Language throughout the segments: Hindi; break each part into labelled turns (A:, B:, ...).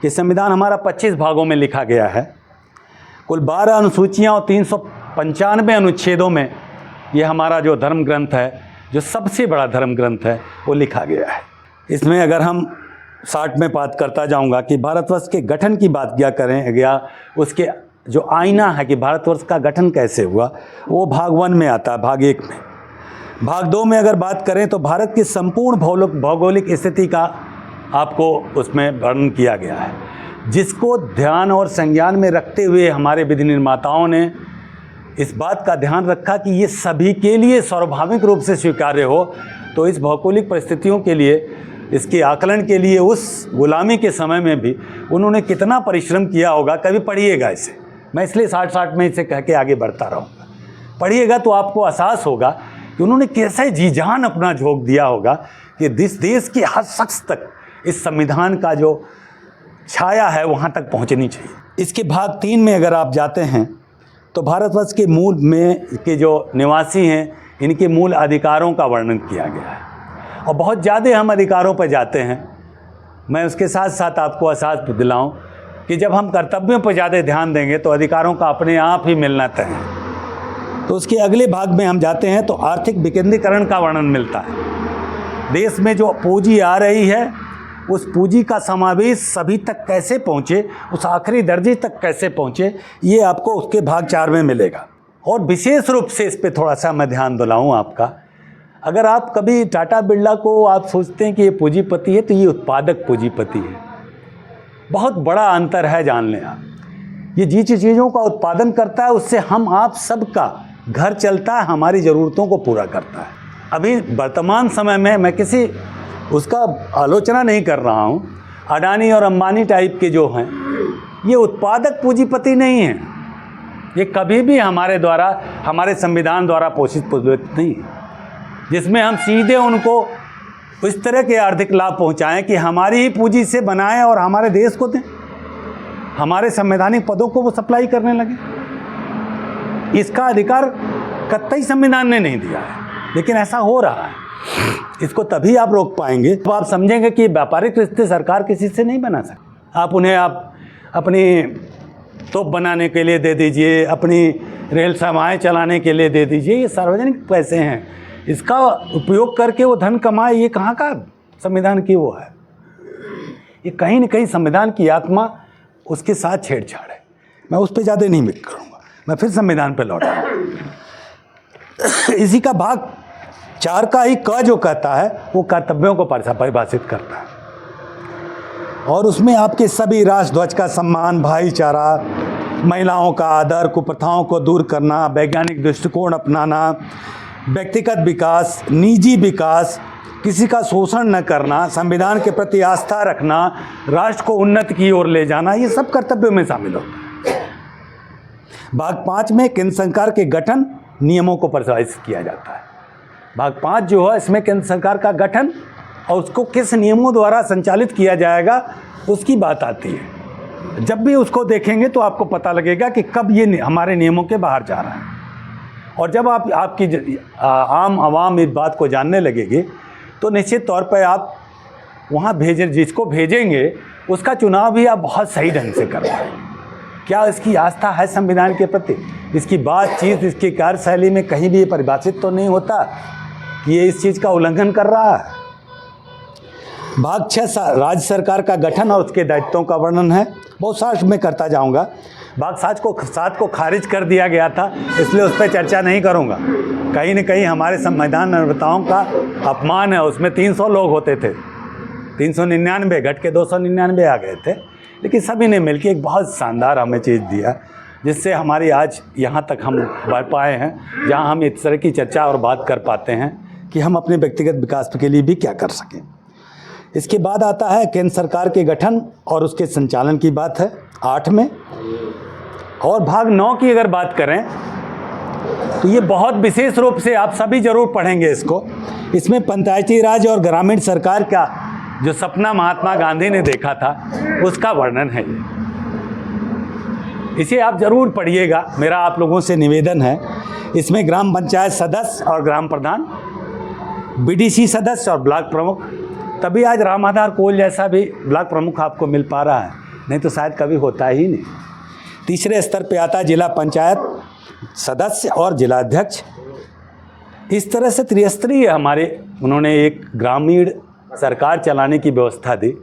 A: कि संविधान हमारा 25 भागों में लिखा गया है, कुल 12 अनुसूचियाँ और 395 अनुच्छेदों में ये हमारा जो धर्म ग्रंथ है, जो सबसे बड़ा धर्म ग्रंथ है, वो लिखा गया है। इसमें अगर हम 60 में बात करता जाऊंगा कि भारतवर्ष के गठन की बात क्या करें या उसके जो आईना है कि भारतवर्ष का गठन कैसे हुआ, वो भाग 1 में आता है, भाग 1 में। भाग 2 में अगर बात करें तो भारत की संपूर्ण भौगोलिक स्थिति का आपको उसमें वर्णन किया गया है, जिसको ध्यान और संज्ञान में रखते हुए हमारे विधि निर्माताओं ने इस बात का ध्यान रखा कि ये सभी के लिए स्वाभाविक रूप से स्वीकार्य हो। तो इस भौगोलिक परिस्थितियों के लिए, इसके आकलन के लिए उस गुलामी के समय में भी उन्होंने कितना परिश्रम किया होगा, कभी पढ़िएगा इसे। मैं इसलिए 60 में इसे कह के आगे बढ़ता रहूँगा। पढ़िएगा तो आपको एहसास होगा कि उन्होंने कैसे जी जान अपना झोंक दिया होगा कि देश के हर शख्स तक इस संविधान का जो छाया है वहाँ तक पहुँचनी चाहिए। इसके भाग 3 में अगर आप जाते हैं तो भारतवर्ष के मूल में के जो निवासी हैं, इनके मूल अधिकारों का वर्णन किया गया है और बहुत ज़्यादा हम अधिकारों पर जाते हैं। मैं उसके साथ साथ आपको एहसास दिलाऊं कि जब हम कर्तव्यों पर ज़्यादा ध्यान देंगे तो अधिकारों का अपने आप ही मिलना तय है। तो उसके अगले भाग में हम जाते हैं तो आर्थिक विकेंद्रीकरण का वर्णन मिलता है। देश में जो पूंजी आ रही है, उस पूंजी का समावेश सभी तक कैसे पहुँचे, उस आखिरी दर्जे तक कैसे पहुँचे, ये आपको उसके भाग 4 में मिलेगा। और विशेष रूप से इस पर थोड़ा सा मैं ध्यान दिलाऊँ आपका, अगर आप कभी टाटा बिरला को आप सोचते हैं कि ये पूंजीपति है, तो ये उत्पादक पूंजीपति है। बहुत बड़ा अंतर है, जान लें आप। ये जिस चीज़ों का उत्पादन करता है उससे हम आप सबका घर चलता है, हमारी ज़रूरतों को पूरा करता है। अभी वर्तमान समय में मैं किसी उसका आलोचना नहीं कर रहा हूँ, अडानी और अंबानी टाइप के जो हैं, ये उत्पादक पूंजीपति नहीं हैं। ये कभी भी हमारे द्वारा, हमारे संविधान द्वारा पोषित पूंजीपति नहीं है, जिसमें हम सीधे उनको इस तरह के आर्थिक लाभ पहुंचाएं कि हमारी ही पूंजी से बनाएं और हमारे देश को दें, हमारे संवैधानिक पदों को वो सप्लाई करने लगे। इसका अधिकार कतई संविधान ने नहीं दिया है, लेकिन ऐसा हो रहा है। इसको तभी आप रोक पाएंगे तो आप समझेंगे कि व्यापारिक रिश्ते सरकार किसी से नहीं बना सकती। आप उन्हें आप अपनी तोप बनाने के लिए दे दीजिए, अपनी रेल सेवाएं चलाने के लिए दे दीजिए, ये सार्वजनिक पैसे हैं, इसका उपयोग करके वो धन कमाए। ये कहाँ का संविधान की वो है? ये कहीं न कहीं संविधान की आत्मा उसके साथ छेड़छाड़ है। मैं उस पर ज़्यादा नहीं मिल करूँगा, मैं फिर संविधान पर लौटूँगा। इसी का भाग 4 का ही क जो कहता है वो कर्तव्यों को परिभाषित करता है, और उसमें आपके सभी राष्ट्रध्वज का सम्मान, भाईचारा, महिलाओं का आदर, कुप्रथाओं को दूर करना, वैज्ञानिक दृष्टिकोण अपनाना, व्यक्तिगत विकास, निजी विकास, किसी का शोषण न करना, संविधान के प्रति आस्था रखना, राष्ट्र को उन्नति की ओर ले जाना, ये सब कर्तव्यों में शामिल होता है। भाग 5 में केंद्र सरकार के गठन नियमों को परिभाषित किया जाता है। भाग 5 जो है, इसमें केंद्र सरकार का गठन और उसको किस नियमों द्वारा संचालित किया जाएगा उसकी बात आती है। जब भी उसको देखेंगे तो आपको पता लगेगा कि कब ये हमारे नियमों के बाहर जा रहा है। और जब आपकी आम आवाम इस बात को जानने लगेगी तो निश्चित तौर पर आप वहाँ जिसको भेजेंगे उसका चुनाव भी आप बहुत सही ढंग से कर पाएंगे। क्या इसकी आस्था है संविधान के प्रति? इसकी बातचीत, इसकी कार्यशैली में कहीं भी ये परिभाषित तो नहीं होता कि ये इस चीज़ का उल्लंघन कर रहा है। भाग 6 राज्य सरकार का गठन और उसके दायित्वों का वर्णन है। बहुत सार में करता जाऊंगा। भाग 7 को खारिज कर दिया गया था, इसलिए उस पर चर्चा नहीं करूंगा। कहीं न कहीं हमारे संविधान निर्माताओं का अपमान है। उसमें 300 लोग होते थे, 399 घट के 299 आ गए थे, लेकिन सभी ने मिलकर एक बहुत शानदार हमें चीज़ दिया, जिससे हमारी आज यहाँ तक हम बढ़ पाए हैं, जहाँ हम इस तरह की चर्चा और बात कर पाते हैं कि हम अपने व्यक्तिगत विकास के लिए भी क्या कर सकें। इसके बाद आता है केंद्र सरकार के गठन और उसके संचालन की बात है 8 में। और भाग 9 की अगर बात करें तो ये बहुत विशेष रूप से आप सभी जरूर पढ़ेंगे इसको। इसमें पंचायती राज और ग्रामीण सरकार का जो सपना महात्मा गांधी ने देखा था उसका वर्णन है। इसे आप जरूर पढ़िएगा, मेरा आप लोगों से निवेदन है। इसमें ग्राम पंचायत सदस्य और ग्राम प्रधान, बीडीसी सदस्य और ब्लॉक प्रमुख, तभी आज राम आधार कोल जैसा भी ब्लॉक प्रमुख आपको मिल पा रहा है। नहीं तो शायद कभी होता ही नहीं। तीसरे स्तर पे आता है जिला पंचायत सदस्य और जिलाध्यक्ष। इस तरह से त्रिस्तरीय हमारे उन्होंने एक ग्रामीण सरकार चलाने की व्यवस्था दी।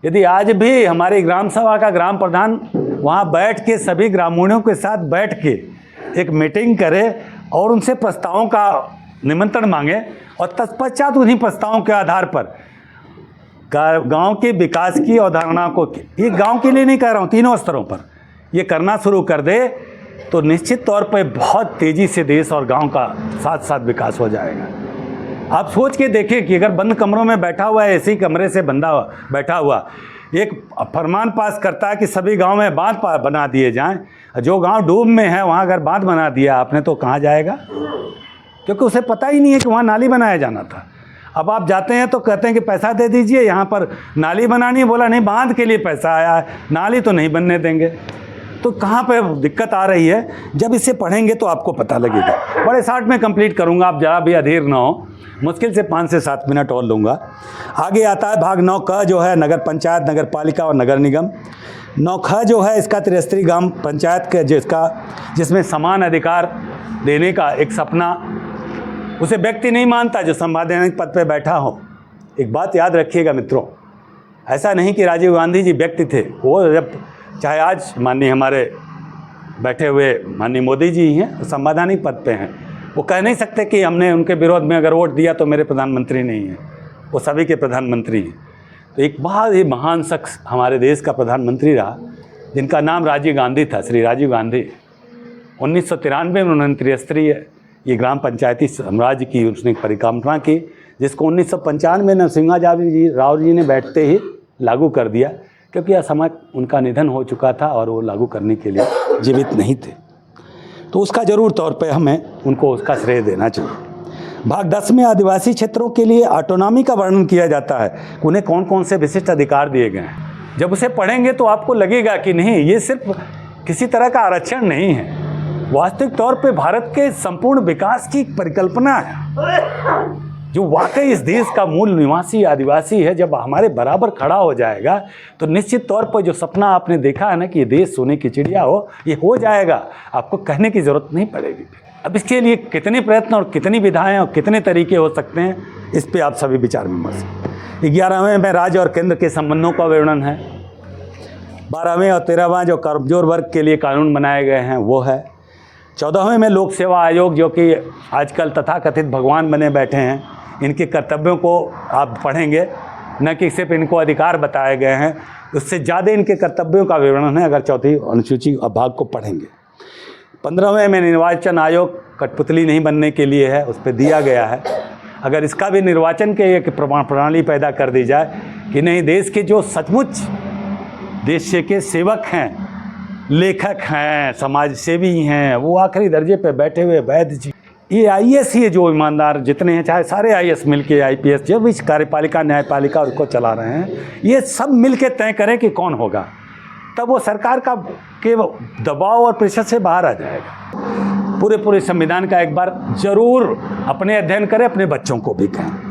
A: यदि आज भी हमारे ग्राम सभा का ग्राम प्रधान वहाँ बैठ के सभी ग्रामीणों के साथ बैठ के एक मीटिंग करे और उनसे प्रस्तावों का निमंत्रण मांगे और तत्पश्चात उन्हीं प्रस्तावों के आधार पर गांव के विकास की अवधारणा को, ये गांव के लिए नहीं कह रहा हूँ, तीनों स्तरों पर ये करना शुरू कर दे तो निश्चित तौर पर बहुत तेज़ी से देश और गांव का साथ साथ विकास हो जाएगा। आप सोच के देखें कि अगर बंद कमरों में बैठा हुआ है, ऐसे कमरे से बंदा बैठा हुआ एक फरमान पास करता है कि सभी गांव में बांध बना दिए जाएं, जो गांव डूब में है वहां अगर बांध बना दिया आपने तो कहाँ जाएगा, क्योंकि उसे पता ही नहीं है कि वहाँ नाली बनाया जाना था। अब आप जाते हैं तो कहते हैं कि पैसा दे दीजिए, यहाँ पर नाली बनानी है, बोला नहीं बांध के लिए पैसा आया है, नाली तो नहीं बनने देंगे। तो कहाँ पे दिक्कत आ रही है, जब इसे पढ़ेंगे तो आपको पता लगेगा। बड़े शॉर्ट में कंप्लीट करूँगा, आप ज़रा भी अधीर ना हो, मुश्किल से 5 से 7 मिनट और लूँगा। आगे आता है भाग 9 क जो है नगर पंचायत, नगर पालिका और नगर निगम। 9 ख जो है इसका त्रिस्तरीय ग्राम पंचायत के जिसमें समान अधिकार देने का एक सपना उसे व्यक्ति नहीं मानता जो संवैधानिक पद पर बैठा हो। एक बात याद रखिएगा मित्रों, ऐसा नहीं कि राजीव गांधी जी व्यक्ति थे, वो जब चाहे आज माननीय हमारे बैठे हुए माननीय मोदी जी हैं संवैधानिक पद पे हैं, वो कह नहीं सकते कि हमने उनके विरोध में अगर वोट दिया तो मेरे प्रधानमंत्री नहीं हैं, वो सभी के प्रधानमंत्री हैं। तो एक बहुत ही महान शख्स हमारे देश का प्रधानमंत्री रहा जिनका नाम राजीव गांधी था, श्री राजीव गांधी। 1993 में उन्होंने त्रिस्तरीय ये ग्राम पंचायती साम्राज्य की उसने परिकल्पना की, जिसको 1995 में नरसिम्हा राव जी ने बैठते ही लागू कर दिया, क्योंकि असमय उनका निधन हो चुका था और वो लागू करने के लिए जीवित नहीं थे। तो उसका ज़रूर तौर पे हमें उनको उसका श्रेय देना चाहिए। भाग 10 में आदिवासी क्षेत्रों के लिए ऑटोनॉमी का वर्णन किया जाता है, उन्हें कौन कौन से विशिष्ट अधिकार दिए गए हैं। जब उसे पढ़ेंगे तो आपको लगेगा कि नहीं, ये सिर्फ किसी तरह का आरक्षण नहीं है, वास्तविक तौर पे भारत के संपूर्ण विकास की परिकल्पना है। जो वाकई इस देश का मूल निवासी आदिवासी है, जब हमारे बराबर खड़ा हो जाएगा तो निश्चित तौर पर जो सपना आपने देखा है ना कि ये देश सोने की चिड़िया हो, ये हो जाएगा, आपको कहने की ज़रूरत नहीं पड़ेगी। अब इसके लिए कितने प्रयत्न और कितनी विधाएं और कितने तरीके हो सकते हैं, इस पे आप सभी विचार विमर्श। 11वें में राज्य और केंद्र के संबंधों का विवरण है। 12वें और 13वां जो कमजोर वर्ग के लिए कानून बनाए गए हैं वो है। 14वें में लोक सेवा आयोग जो कि आजकल तथाकथित भगवान बने बैठे हैं, इनके कर्तव्यों को आप पढ़ेंगे, न कि सिर्फ इनको अधिकार बताए गए हैं, उससे ज़्यादा इनके कर्तव्यों का विवरण है अगर चौथी अनुसूची भाग को पढ़ेंगे। 15वें में निर्वाचन आयोग कठपुतली नहीं बनने के लिए है, उस पर दिया गया है। अगर इसका भी निर्वाचन के एक प्रणाली पैदा कर दी जाए कि नहीं, देश के जो सचमुच देश के सेवक हैं, लेखक हैं, समाज सेवी हैं, वो आखिरी दर्जे पे बैठे हुए वैद्य जी, ये आईएएस ही जो ईमानदार जितने हैं, चाहे सारे आईएएस मिलके आईपीएस जो भी कार्यपालिका न्यायपालिका उसको चला रहे हैं, ये सब मिलके तय करें कि कौन होगा, तब वो सरकार का के दबाव और प्रेशर से बाहर आ जाएगा। पूरे संविधान का एक बार जरूर अपने अध्ययन करें, अपने बच्चों को भी कहें।